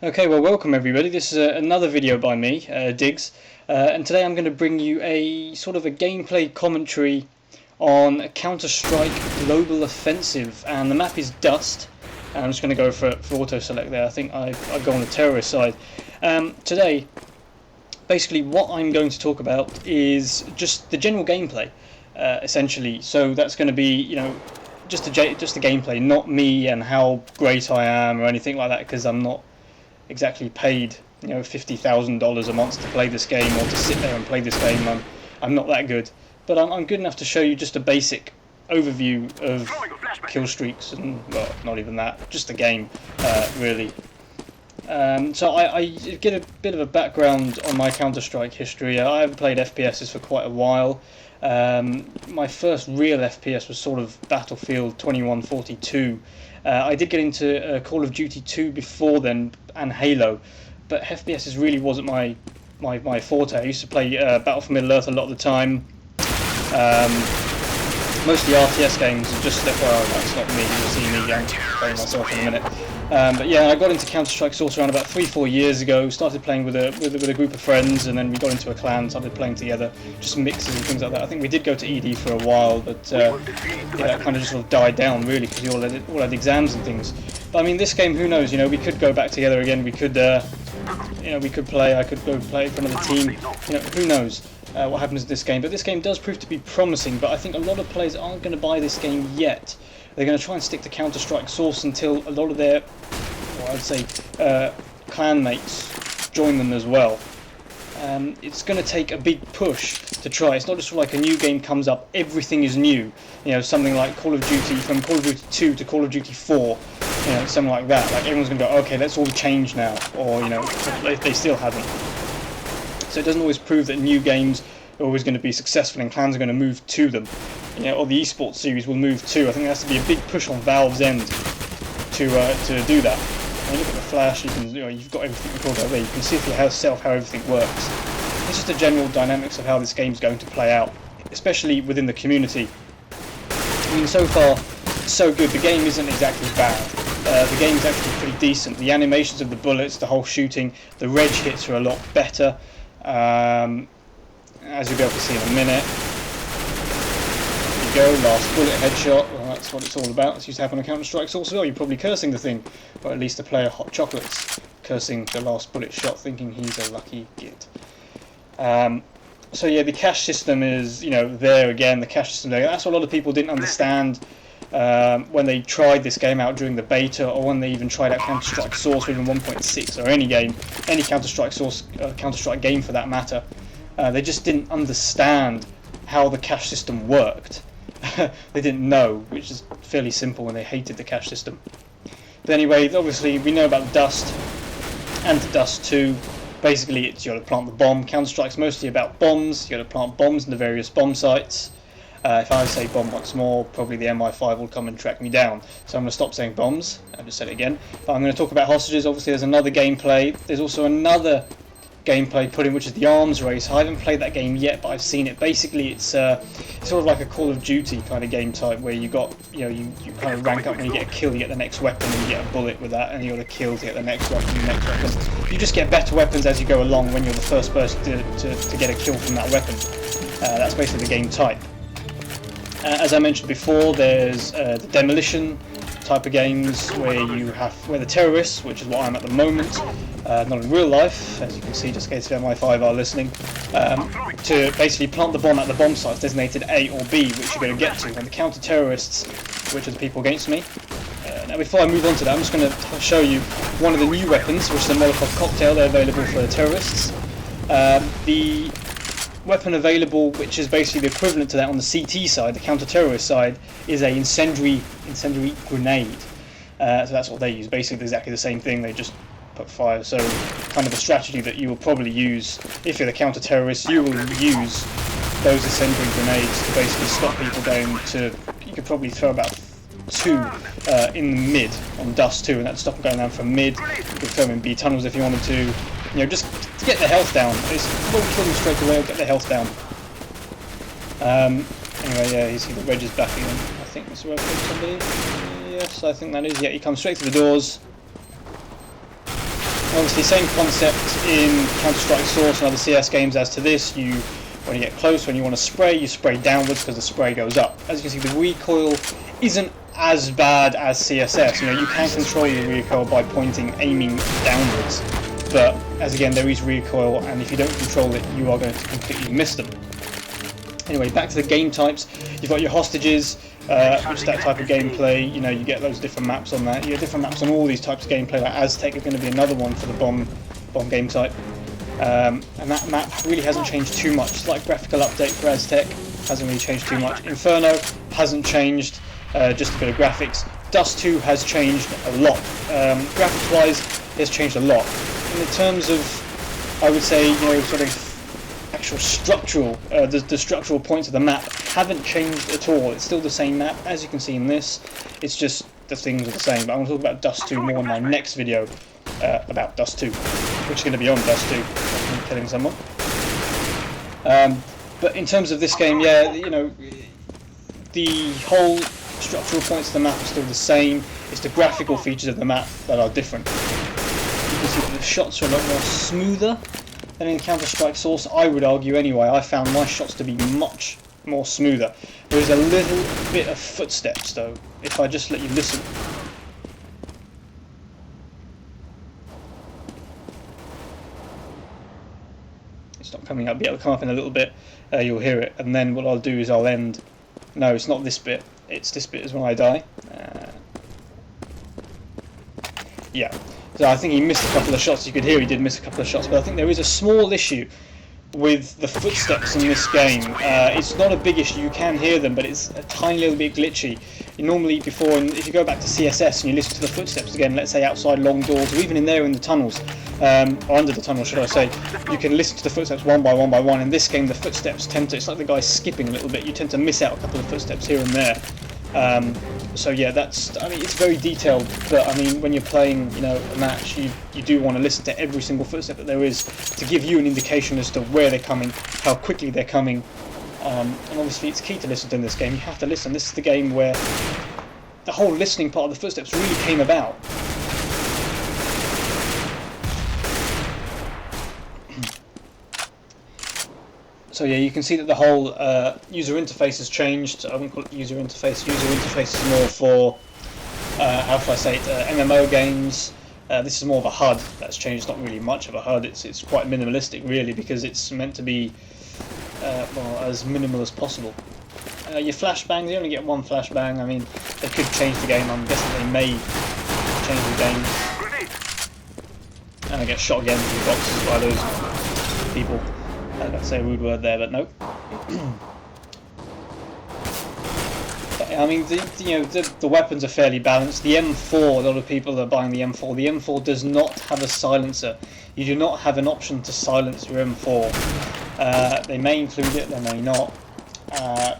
Okay, well, welcome everybody. This is another video by me, Diggs, and today I'm going to bring you a sort of a gameplay commentary on Counter-Strike Global Offensive, and the map is Dust. And I'm just going to go for auto select there. I think I go on the terrorist side. Today, basically, what I'm going to talk about is just the general gameplay, essentially. So that's going to be, you know, just the gameplay, not me and how great I am or anything like that, because I'm not exactly paid, you know, $50,000 a month to play this game or to sit there and play this game. I'm not that good, but I'm good enough to show you just a basic overview of kill streaks and, well, not even that, just the game, really. So I get a bit of a background on my Counter-Strike history. I haven't played FPSs for quite a while. My first real FPS was sort of Battlefield 2142. I did get into Call of Duty 2 before then, and Halo, but FPSs really wasn't my forte. I used to play Battle for Middle-earth a lot of the time. Mostly RTS games, just FYI, that's not me. You'll see me playing myself in a minute. But yeah, I got into Counter-Strike Source around about 3-4 years ago. Started playing with a group of friends, and then we got into a clan, started playing together, just mixes and things like that. I think we did go to ED for a while, but yeah, it kind of just sort of died down really because we all had exams and things. But I mean, this game, who knows? You know, we could go back together again. We could, you know, we could play. I could go play for another team. You know, who knows what happens in this game? But this game does prove to be promising. But I think a lot of players aren't going to buy this game yet. They're going to try and stick to Counter-Strike Source until a lot of their, well, I'd say, clan mates join them as well. It's going to take a big push to try. It's not just like a new game comes up, everything is new. You know, something like Call of Duty, from Call of Duty 2 to Call of Duty 4, you know, something like that. Like everyone's going to go, okay, let's all change now, or you know, they still haven't. So it doesn't always prove that new games are always going to be successful and clans are going to move to them. You know, or the esports series will move too. I think there has to be a big push on Valve's end to do that. When you look at the flash, you've got everything recorded out there. You can see for yourself how everything works. It's just the general dynamics of how this game's going to play out, especially within the community. I mean, so far, so good. The game isn't exactly bad. The game's actually pretty decent. The animations of the bullets, the whole shooting, the reg hits are a lot better. As you'll be able to see in a minute. There you go, last bullet headshot. Well, that's what it's all about. It's used to happen on Counter-Strike Source as well. You're probably cursing the thing, or at least the player Hot Chocolates cursing the last bullet shot, thinking he's a lucky git. So yeah, the cache system is, you know, there again. The cache system there. That's what a lot of people didn't understand when they tried this game out during the beta, or when they even tried out Counter-Strike Source, or even 1.6, or any game, any Counter-Strike Source, Counter-Strike game for that matter. They just didn't understand how the cache system worked. They didn't know, which is fairly simple, and they hated the cache system. But anyway, obviously we know about Dust and Dust 2. Basically, it's you got to plant the bomb. Counter-Strike's mostly about bombs. You got to plant bombs in the various bomb sites. If I say bomb once more, probably the MI5 will come and track me down. So I'm going to stop saying bombs. I just said it again. But I'm going to talk about hostages. Obviously, there's another gameplay. There's also another gameplay put in, which is the arms race. I haven't played that game yet, but I've seen it. Basically, it's sort of like a Call of Duty kind of game type, where you got, you know, you kind of rank up. When you get a kill, you get the next weapon, and you get a bullet with that, and you got a kill to get the next weapon, the next weapon. You just get better weapons as you go along when you're the first person to get a kill from that weapon. That's basically the game type. As I mentioned before, there's the demolition type of games where the terrorists, which is what I'm at the moment, not in real life, as you can see, just in case MI5 are listening, to basically plant the bomb at the bomb sites designated A or B, which you're going to get to, and the counter-terrorists, which are the people against me. Now before I move on to that, I'm just going to show you one of the new weapons, which is the Molotov cocktail. They're available for the terrorists. The weapon available, which is basically the equivalent to that on the CT side, the counter-terrorist side, is a incendiary grenade. So that's what they use. Basically exactly the same thing, they just put fire. So kind of a strategy that you will probably use if you're the counter-terrorist. You will use those incendiary grenades to basically stop people going to, you could probably throw about 2 in the mid on Dust 2, and that'd stop them going down from mid. You could throw them in B tunnels if you wanted to. You know, just to get the health down. It's won't kill them straight away, or get the health down. Anyway, yeah, you see the wedge is back again. I think that's where I put somebody. Yes, I think that is. Yeah, he comes straight through the doors. Obviously, same concept in Counter-Strike Source and other CS games as to this. When you get close, when you want to spray, you spray downwards because the spray goes up. As you can see, the recoil isn't as bad as CSS. You know, you can control your recoil by aiming downwards. But as again, there is recoil, and if you don't control it, you are going to completely miss them. Anyway, back to the game types. You've got your hostages, which is that type of gameplay. You know, you get loads of different maps on that. You get different maps on all these types of gameplay. Like Aztec is going to be another one for the bomb game type. And that map really hasn't changed too much. Slight graphical update for Aztec, hasn't really changed too much. Inferno hasn't changed, just a bit of graphics. Dust 2 has changed a lot. Graphics-wise, it's changed a lot. In terms of, I would say, you know, sort of actual structural, the structural points of the map haven't changed at all. It's still the same map, as you can see in this. It's just the things are the same. But I'm going to talk about Dust 2 more in my next video about Dust 2, which is going to be on Dust 2. I'm killing someone. But in terms of this game, yeah, you know, the whole structural points of the map are still the same. It's the graphical features of the map that are different. You can see that the shots are a lot more smoother than in Counter-Strike Source, I would argue anyway. I found my shots to be much more smoother. There is a little bit of footsteps though, if I just let you listen. It's not coming up yet, it'll come up in a little bit, you'll hear it, and then what I'll do is I'll end. No, it's not this bit, it's this bit is when I die. Yeah. So I think he missed a couple of shots. You could hear he did miss a couple of shots, but I think there is a small issue with the footsteps in this game. It's not a big issue, you can hear them, but it's a tiny little bit glitchy. Normally before, and if you go back to CSS and you listen to the footsteps again, let's say outside long doors, or even in there in the tunnels, or under the tunnel should I say, you can listen to the footsteps one by one by one. In this game the footsteps tend to, it's like the guy's skipping a little bit, you tend to miss out a couple of footsteps here and there. So yeah, that's, I mean, it's very detailed, but I mean, when you're playing, you know, a match, you do want to listen to every single footstep that there is to give you an indication as to where they're coming, how quickly they're coming, and obviously it's key to listen to in this game. You have to listen. This is the game where the whole listening part of the footsteps really came about. So yeah, you can see that the whole user interface has changed. I wouldn't call it user interface. User interface is more for, how should I say it, MMO games. This is more of a HUD that's changed. It's not really much of a HUD. It's quite minimalistic really, because it's meant to be well, as minimal as possible. Your flashbangs, you only get one flashbang. I mean, they could change the game. I'm guessing they may change the game. And I get shot again through boxes by those people. I'd say a rude word there, but no. I mean, the weapons are fairly balanced. The M4, a lot of people are buying the M4. The M4 does not have a silencer. You do not have an option to silence your M4. They may include it, they may not.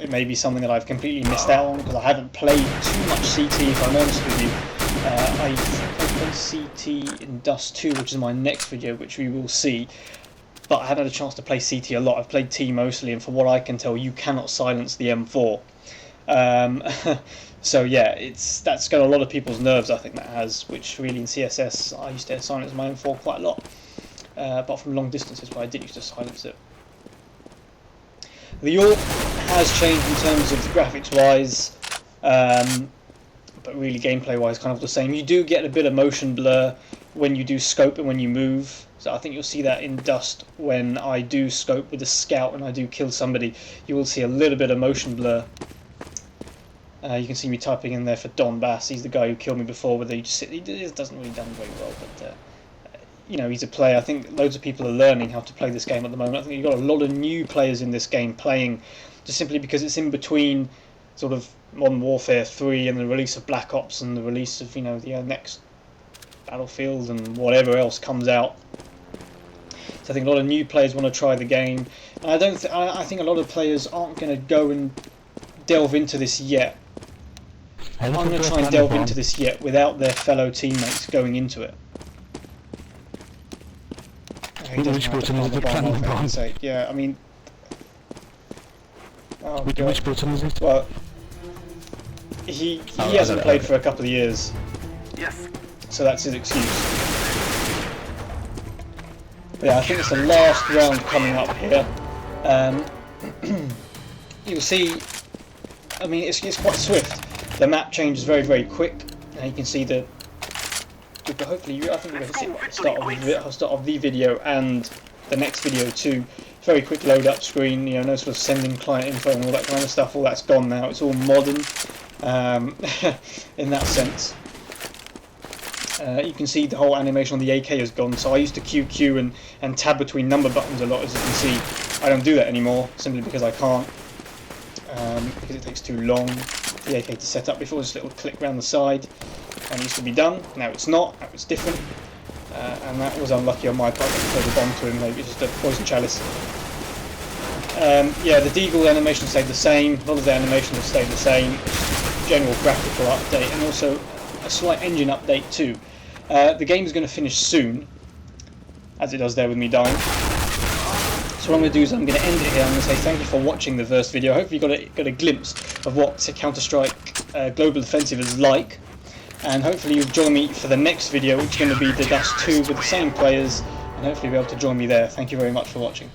It may be something that I've completely missed out on because I haven't played too much CT, if I'm honest with you. I played CT in Dust 2, which is my next video, which we will see. But I haven't had a chance to play CT a lot. I've played T mostly, and from what I can tell, you cannot silence the M4. So yeah, that's got a lot of people's nerves, I think that has, which really in CSS, I used to silence my M4 quite a lot. But from long distances, but I did used to silence it. The AWP has changed in terms of the graphics-wise, but really gameplay-wise kind of the same. You do get a bit of motion blur when you do scope and when you move. So I think you'll see that in Dust when I do scope with a scout and I do kill somebody. You will see a little bit of motion blur. You can see me typing in there for Don Bass. He's the guy who killed me before, where he just he doesn't really done very well, but you know, he's a player. I think loads of people are learning how to play this game at the moment. I think you've got a lot of new players in this game playing, just simply because it's in between sort of Modern Warfare 3 and the release of Black Ops and the release of, you know, the next Battlefield and whatever else comes out. So I think a lot of new players want to try the game, and I think a lot of players aren't going to go and delve into this yet. I'm going to try and delve into this yet without their fellow teammates going into it. Which button is the planning bomb? Yeah, I mean, oh, which button is it? Well, he hasn't played for a couple of years. Yes. So that's his excuse. But yeah, I think it's the last round coming up here. You'll see, I mean, it's quite swift. The map changes very, very quick. And you can see the, hopefully, I think we're going to see it at the start of the video and the next video too. Very quick load up screen, you know, no sort of sending client info and all that kind of stuff. All that's gone now. It's all modern in that sense. You can see the whole animation on the AK has gone. So I used to QQ and tab between number buttons a lot, as you can see. I don't do that anymore simply because I can't. Because it takes too long for the AK to set up. Before, just a little click around the side and it used to be done. Now it's not. Now it's different. And that was unlucky on my part. I throw the bomb to him. Maybe it's just a poison chalice. Yeah, the deagle animation stayed the same. A lot of the animation will stay the same. General graphical update and also a slight engine update too. The game is going to finish soon, as it does there with me dying. So what I'm going to do is I'm going to end it here. I'm going to say thank you for watching the first video. Hopefully you got a glimpse of what Counter-Strike Global Offensive is like. And hopefully you'll join me for the next video, which is going to be the Dust 2 with the same players, and hopefully you'll be able to join me there. Thank you very much for watching.